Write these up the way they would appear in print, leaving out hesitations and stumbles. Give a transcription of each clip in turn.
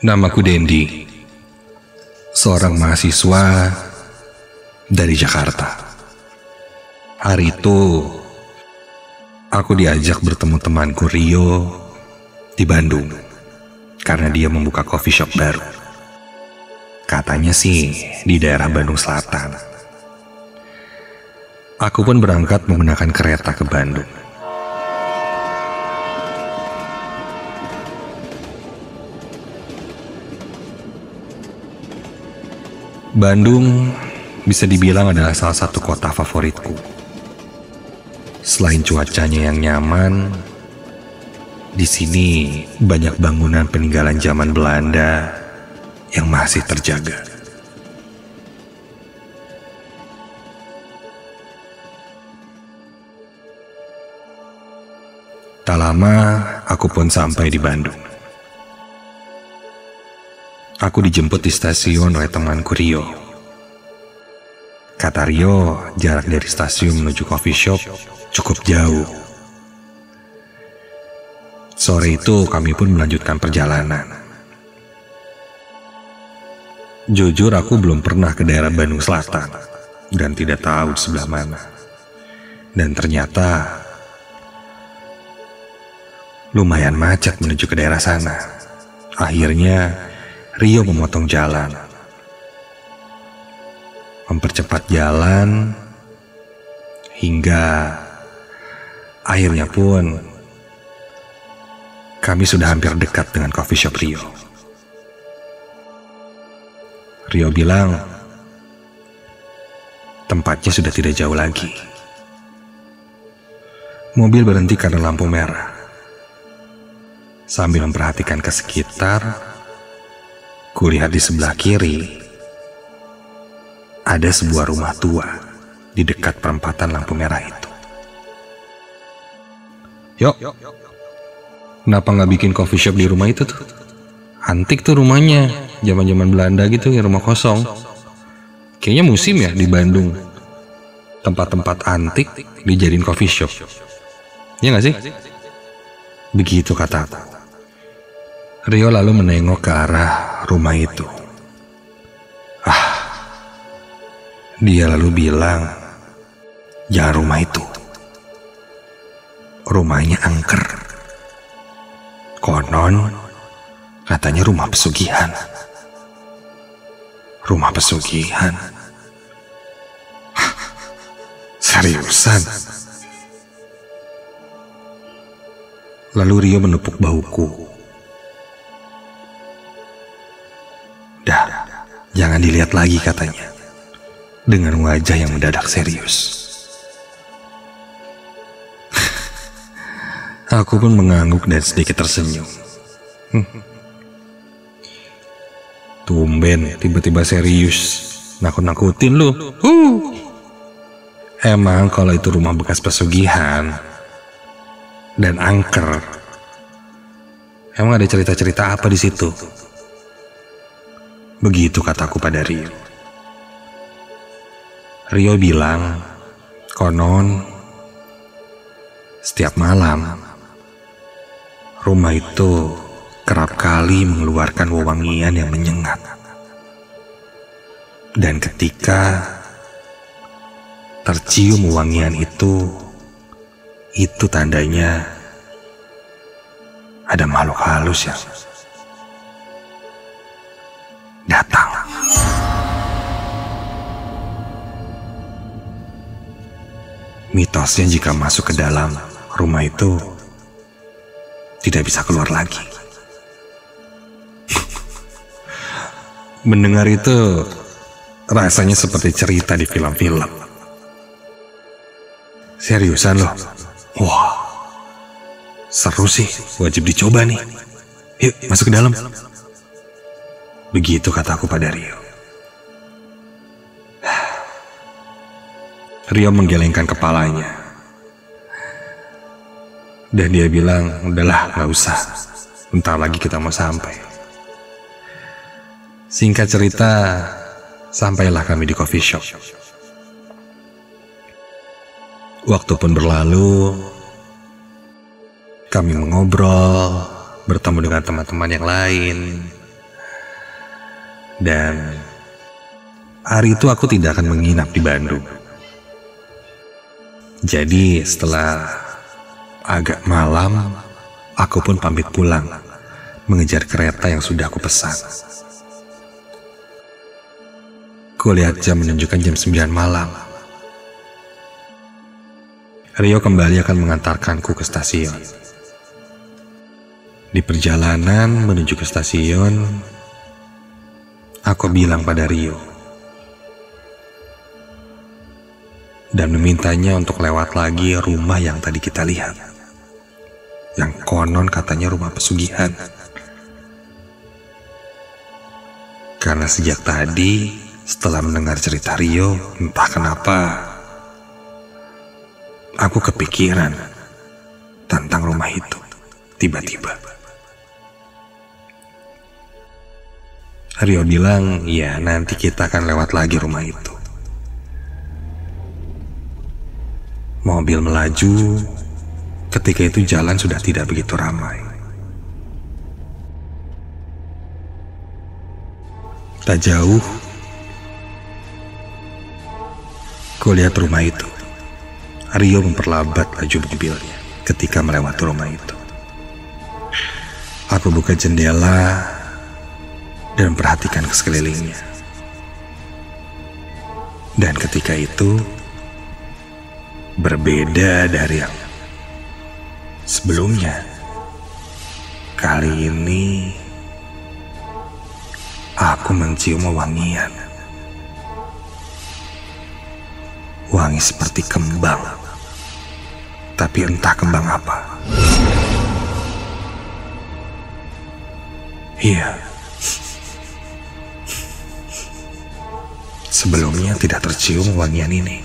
Namaku Dendi, seorang mahasiswa dari Jakarta. Hari itu, aku diajak bertemu temanku Rio di Bandung karena dia membuka coffee shop baru. Katanya sih di daerah Bandung Selatan. Aku pun berangkat menggunakan kereta ke Bandung. Bandung bisa dibilang adalah salah satu kota favoritku. Selain cuacanya yang nyaman, di sini banyak bangunan peninggalan zaman Belanda yang masih terjaga. Tak lama, aku pun sampai di Bandung. Aku dijemput di stasiun oleh temanku Rio. Kata Rio, jarak dari stasiun menuju coffee shop cukup jauh. Sore itu kami pun melanjutkan perjalanan. Jujur aku belum pernah ke daerah Bandung Selatan dan tidak tahu di sebelah mana. Dan ternyata lumayan macet menuju ke daerah sana. Akhirnya Rio memotong jalan, mempercepat jalan, hingga akhirnya pun kami sudah hampir dekat dengan coffee shop Rio. Rio bilang tempatnya sudah tidak jauh lagi. Mobil berhenti karena lampu merah. Sambil memperhatikan ke sekitar, kulihat di sebelah kiri, ada sebuah rumah tua di dekat perempatan lampu merah itu. Yuk, kenapa nggak bikin coffee shop di rumah itu tuh? Antik tuh rumahnya, zaman-zaman Belanda gitu ya, rumah kosong. Kayaknya musim ya di Bandung, tempat-tempat antik dijadiin coffee shop. Ya nggak sih? Begitu kataku. Rio lalu menengok ke arah rumah itu. Dia lalu bilang, jangan rumah itu. Rumahnya angker. Konon, katanya rumah pesugihan. Rumah pesugihan? Seriusan? Lalu Rio menepuk bahuku. Dah, jangan dilihat lagi katanya, dengan wajah yang mendadak serius. Aku pun mengangguk dan sedikit tersenyum. Tumben tiba-tiba serius, nakut-nakutin lu. Emang kalau itu rumah bekas pesugihan dan angker, emang ada cerita-cerita apa di situ? Begitu kataku pada Rio. Rio bilang, konon setiap malam rumah itu kerap kali mengeluarkan wewangian yang menyengat. Dan ketika tercium wewangian itu tandanya ada makhluk halus yang datang. Mitosnya jika masuk ke dalam rumah itu tidak bisa keluar lagi. Mendengar itu rasanya seperti cerita di film-film. Seriusan loh. Wah, seru sih, wajib dicoba nih. Yuk masuk ke dalam. Begitu kataku pada Rio. Rio menggelengkan kepalanya. Dan dia bilang, udahlah gak usah, bentar lagi kita mau sampai. Singkat cerita, sampailah kami di coffee shop. Waktu pun berlalu, kami mengobrol, bertemu dengan teman-teman yang lain, Dan hari itu aku tidak akan menginap di Bandung. Jadi setelah agak malam, aku pun pamit pulang, mengejar kereta yang sudah aku pesan. Kulihat jam menunjukkan jam 9 malam. Rio kembali akan mengantarkanku ke stasiun. Di perjalanan menuju ke stasiun, aku bilang pada Rio dan memintanya untuk lewat lagi rumah yang tadi kita lihat, yang konon katanya rumah pesugihan. Karena sejak tadi, setelah mendengar cerita Rio, entah kenapa aku kepikiran tentang rumah itu tiba-tiba. Rio bilang, ya nanti kita akan lewat lagi rumah itu. Mobil melaju, ketika itu jalan sudah tidak begitu ramai. Tak jauh, kulihat rumah itu. Rio memperlambat laju mobilnya ketika melewati rumah itu. Aku buka jendela dan perhatikan ke sekelilingnya. Dan ketika itu berbeda dari yang sebelumnya. Kali ini aku mencium wangian. Wangi seperti kembang, tapi entah kembang apa. Iya, sebelumnya tidak tercium wangian ini.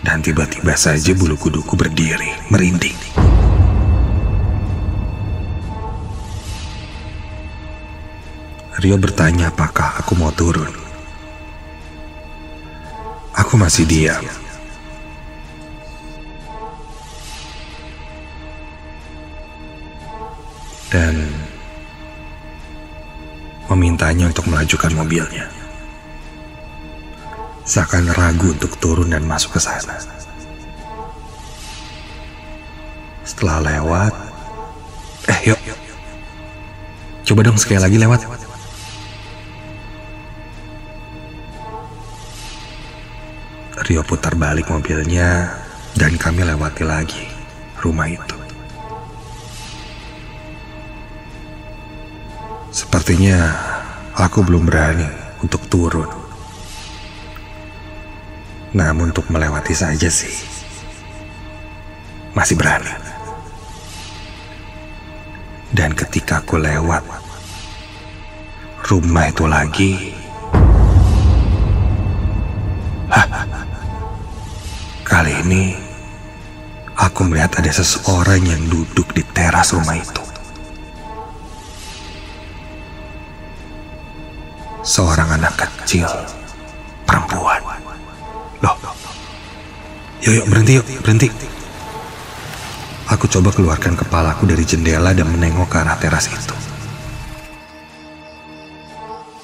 Dan tiba-tiba saja bulu kuduku berdiri, merinding. Rio bertanya apakah aku mau turun. Aku masih diam. Dan memintanya untuk melajukan mobilnya. Seakan ragu untuk turun dan masuk ke sana. Setelah lewat, yuk. Coba dong sekali lagi lewat. Rio putar balik mobilnya dan kami lewati lagi rumah itu. Sepertinya aku belum berani untuk turun. Namun untuk melewati saja sih masih berani. Dan ketika aku lewat rumah itu lagi, kali ini aku melihat ada seseorang yang duduk di teras rumah itu. Seorang anak kecil, perempuan. Loh, yuk berhenti. Aku coba keluarkan kepalaku dari jendela dan menengok ke arah teras itu.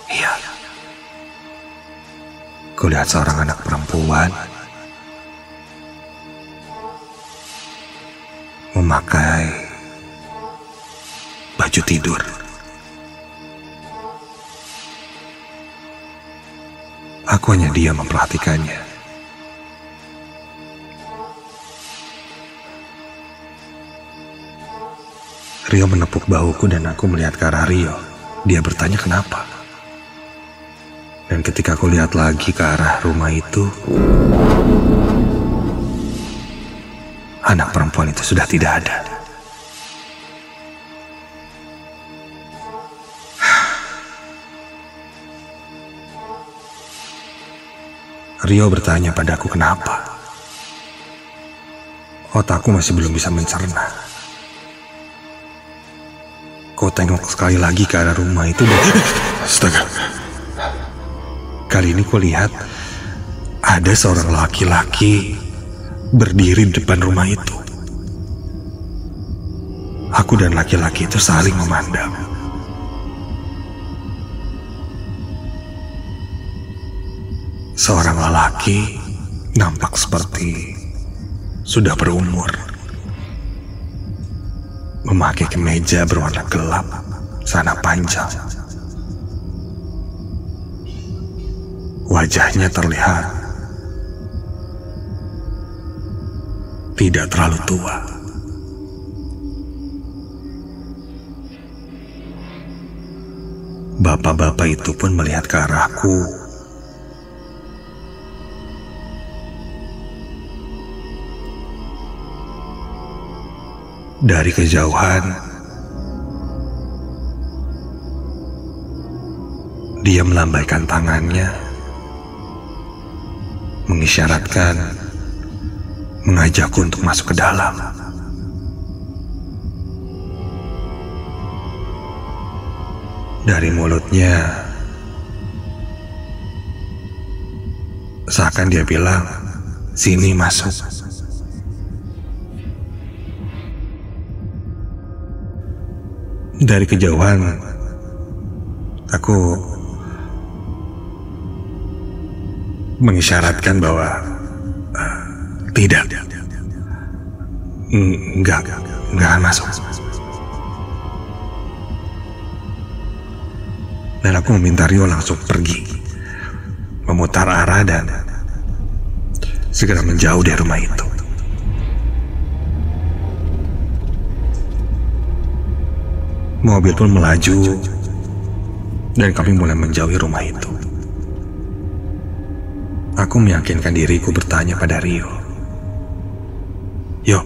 Iya, kulihat seorang anak perempuan memakai baju tidur. Aku hanya diam memperhatikannya. Rio menepuk bahuku dan aku melihat ke arah Rio. Dia bertanya kenapa. Dan ketika aku lihat lagi ke arah rumah itu, anak perempuan itu sudah tidak ada. Rio bertanya padaku kenapa. Otakku masih belum bisa mencerna. Kau tengok sekali lagi ke arah rumah itu dan astaga. Kali ini ku lihat ada seorang laki-laki berdiri di depan rumah itu. Aku dan laki-laki itu saling memandang. Seorang lelaki nampak seperti sudah berumur, memakai kemeja berwarna gelap, celana panjang. Wajahnya terlihat tidak terlalu tua. Bapak-bapak itu pun melihat ke arahku. Dari kejauhan, dia melambaikan tangannya, mengisyaratkan, mengajakku untuk masuk ke dalam. Dari mulutnya, seakan dia bilang, "Sini masuk." Dari kejauhan, aku mengisyaratkan bahwa tidak, enggak akan masuk. Dan aku meminta Rio langsung pergi, memutar arah dan segera menjauh dari rumah itu. Mobil pun melaju dan kami mulai menjauhi rumah itu. Aku meyakinkan diriku bertanya pada Rio, "Yo,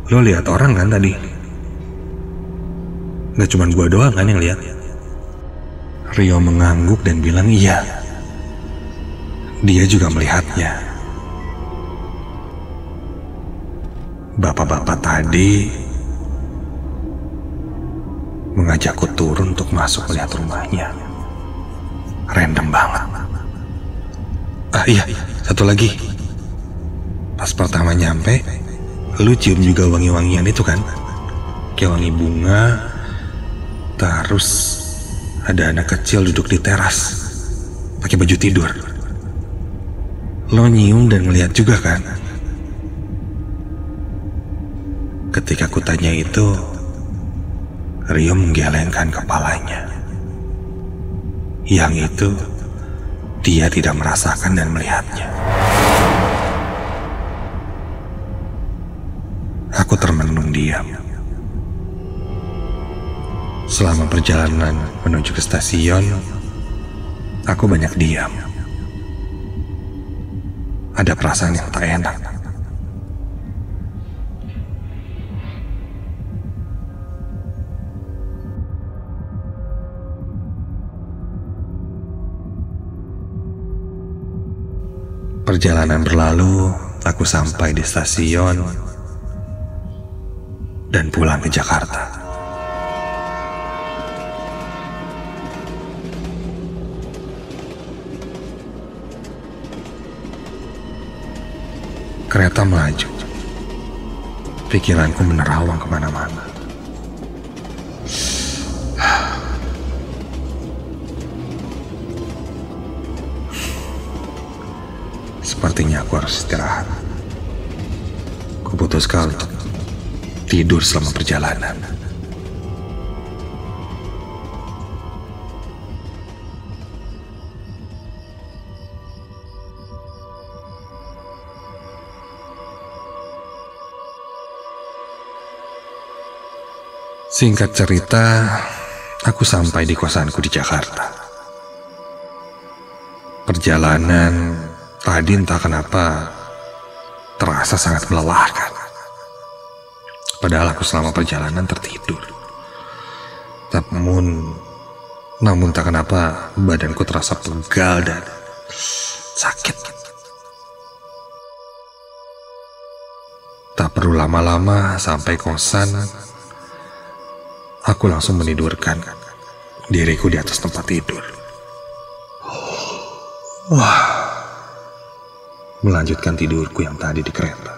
lo lihat orang kan tadi? Gak cuma gua doang kan yang lihat?" Rio mengangguk dan bilang iya. Dia juga melihatnya. Bapak-bapak tadi mengajakku turun untuk masuk melihat rumahnya. Random banget. Iya, satu lagi. Pas pertama nyampe, lu cium juga wangi-wangian itu kan? Kayak wangi bunga. Terus ada anak kecil duduk di teras, pakai baju tidur. Lo nyium dan ngeliat juga kan? Ketika ku tanya itu, Rio menggelengkan kepalanya. Yang itu, dia tidak merasakan dan melihatnya. Aku termenung diam. Selama perjalanan menuju ke stasiun, aku banyak diam. Ada perasaan yang tak enak. Perjalanan berlalu, aku sampai di stasiun dan pulang ke Jakarta. Kereta melaju. Pikiranku menerawang kemana-mana. Sepertinya aku harus istirahat. Kuputuskan untuk tidur selama perjalanan. Singkat cerita, aku sampai di kosanku di Jakarta. Perjalanan tadi entah kenapa terasa sangat melelahkan. Padahal aku selama perjalanan tertidur. Namun tak kenapa badanku terasa pegal dan sakit. Tak perlu lama-lama sampai kosan, aku langsung menidurkan diriku di atas tempat tidur. Melanjutkan tidurku yang tadi di kereta.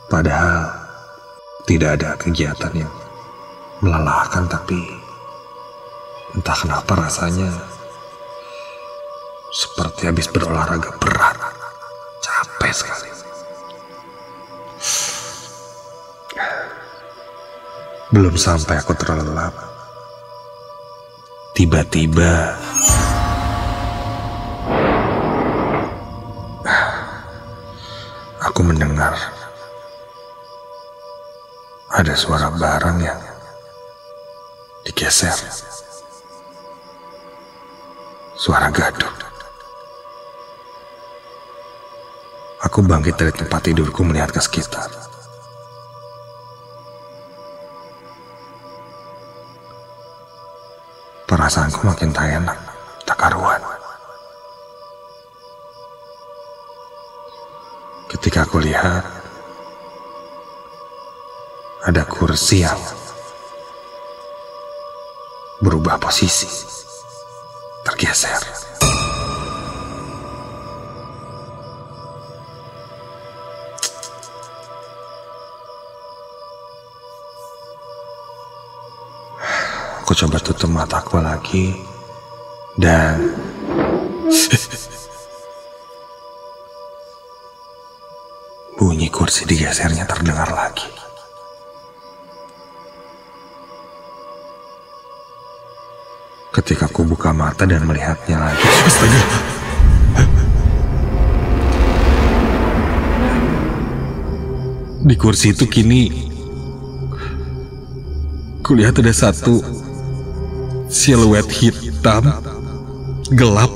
Padahal tidak ada kegiatan yang Melelahkan, tapi entah kenapa rasanya seperti habis berolahraga berat. Capek sekali. Belum sampai aku terlelap, tiba-tiba aku mendengar ada suara barang yang digeser. Suara gaduh. Aku bangkit dari tempat tidurku melihat ke sekitar. Perasaanku makin tak enak, tak karuan. Ketika aku lihat ada kursi yang berubah posisi, tergeser. Aku coba tutup mataku lagi dan bunyi kursi digesernya terdengar lagi. Ketika aku buka mata dan melihatnya lagi, astaga! Di kursi itu kini kulihat ada satu siluet hitam gelap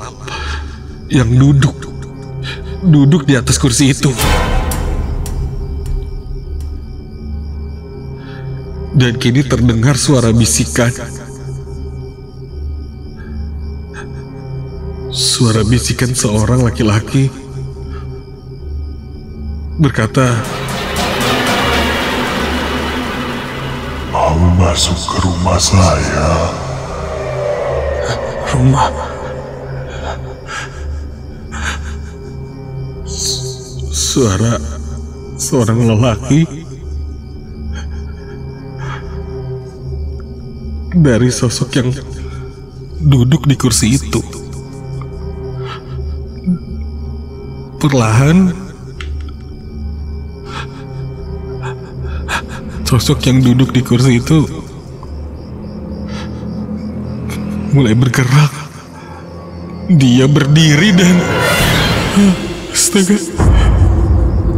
yang duduk di atas kursi itu. Dan kini terdengar suara bisikan. Suara bisikan seorang laki-laki berkata, "Mau masuk ke rumah saya?" Rumah? Suara seorang lelaki dari sosok yang duduk di kursi itu. Perlahan sosok yang duduk di kursi itu mulai bergerak. Dia berdiri dan astaga,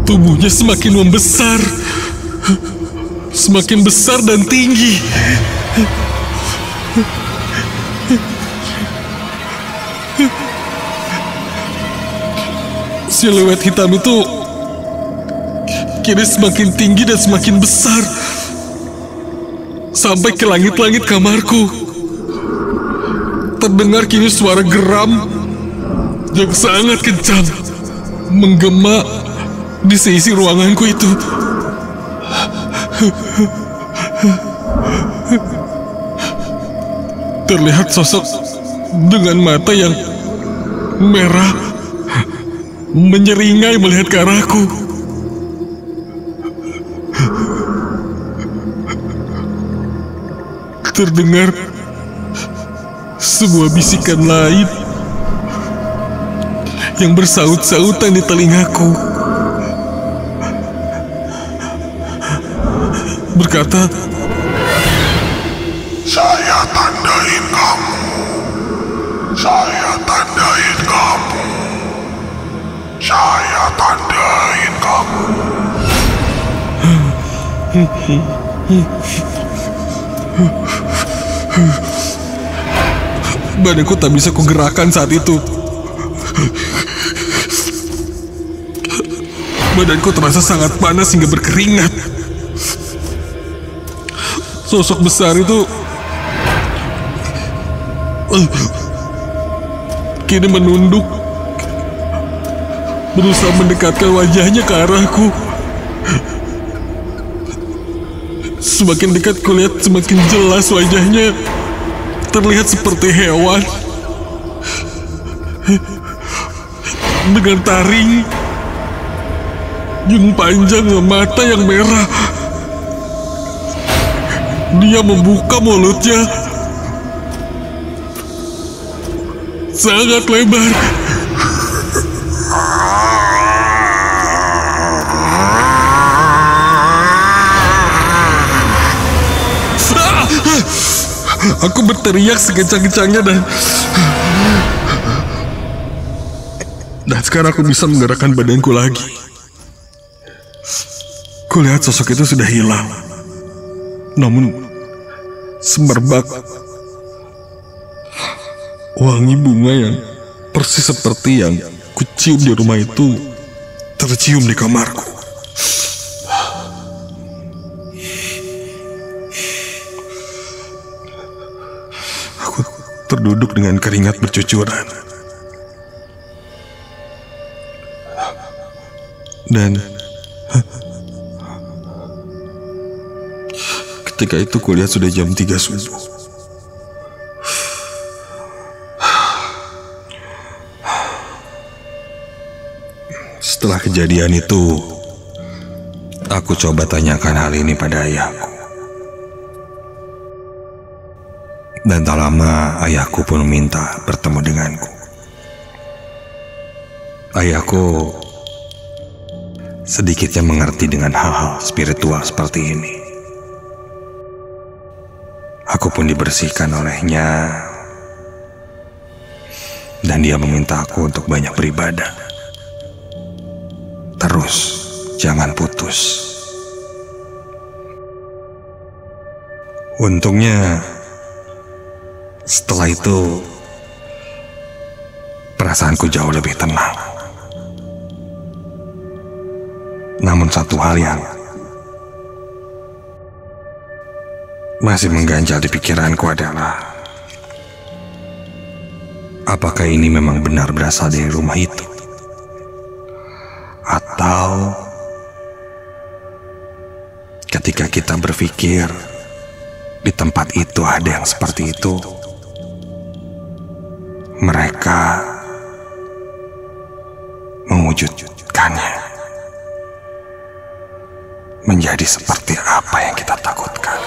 tubuhnya semakin membesar, semakin besar dan tinggi. Siluet hitam itu kini semakin tinggi dan semakin besar sampai ke langit-langit kamarku. Terdengar kini suara geram yang sangat kencang menggema di seisi ruanganku itu. Terlihat sosok dengan mata yang merah menyeringai melihat ke arahku. Terdengar sebuah bisikan lain yang bersaut-sautan di telingaku, berkata, "Saya tandain kamu. Saya tandain kamu. Saya tandain kamu." Badanku tak bisa kugerakkan saat itu. Badanku terasa sangat panas hingga berkeringat. Sosok besar itu kini menunduk, berusaha mendekatkan wajahnya ke arahku. Semakin dekat kulihat semakin jelas wajahnya terlihat seperti hewan dengan taring yang panjang, mata yang merah. Dia membuka mulutnya sangat lebar. Aku berteriak sekencang-kencangnya dan sekarang aku bisa menggerakkan badanku lagi. Kulihat sosok itu sudah hilang. Namun semerbak wangi bunga yang persis seperti yang kucium di rumah itu tercium di kamarku. Aku terduduk dengan keringat bercucuran. Dan ketika itu kulihat sudah jam 3 subuh. Setelah kejadian itu, aku coba tanyakan hal ini pada ayahku. Dan tak lama ayahku pun meminta bertemu denganku. Ayahku sedikitnya mengerti dengan hal-hal spiritual seperti ini. Aku pun dibersihkan olehnya, dan dia meminta aku untuk banyak beribadah. Terus, jangan putus. Untungnya, setelah itu, perasaanku jauh lebih tenang. Namun satu hal yang masih mengganjal di pikiranku adalah, apakah ini memang benar berasal dari rumah itu? Atau ketika kita berpikir di tempat itu ada yang seperti itu, mereka mewujudkannya menjadi seperti apa yang kita takutkan.